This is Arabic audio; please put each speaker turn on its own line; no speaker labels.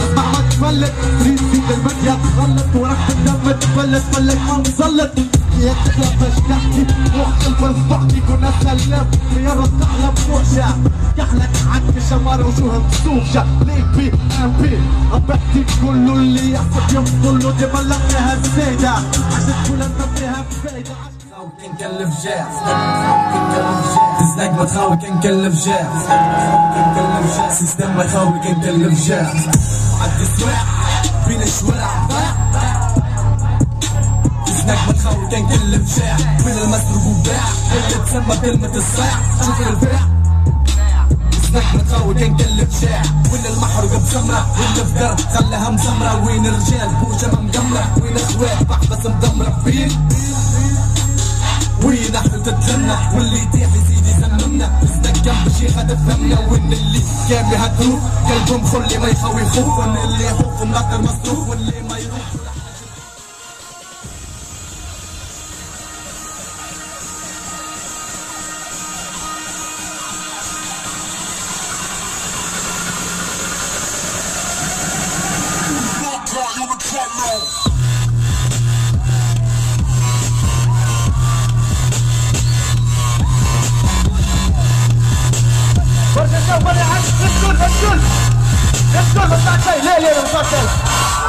اسمع ما تفلت تريد فيك المدية تغلط ورح الدم تفلت فلك ما مسلط يا تتلفش تحكي روح الفز بحكي كنا سلم يا رب تعلم موشة كحلك عك شمار وجوه مصوشة ليك بي ام بي عم بحكي كله اللي يحسب يوم له دي بلغنا هالزيدة عشان كلنا نبنيها بفايدة
كان كلف جاع تزنق ما تخاوي كان كلف جاع سيستم ما يخاوي كان كلف جاع عدي سواع بين الشوارع تزنق ما تخاوي كان كلف جاع بين المسروق وباع اللي تسمى كلمة الصاع شوف الفاع تزنق ما تخاوي كان كلف جاع وين المحروق بسمرة والفقر خلاها مزمرة وين الرجال بوجة مقمرة وين اخوات بحبس مدمرة فين وين احنا تتجنى واللي يطيح يزيد يسممنا بصدق جنب شيخة تفهمنا وان اللي كان بيهدروك قلبهم خلي ما يخاوي يخوف وان اللي يخوف ملاقي مصروف واللي ما يروح
اسكت ما صار شيء ليه ما صار شيء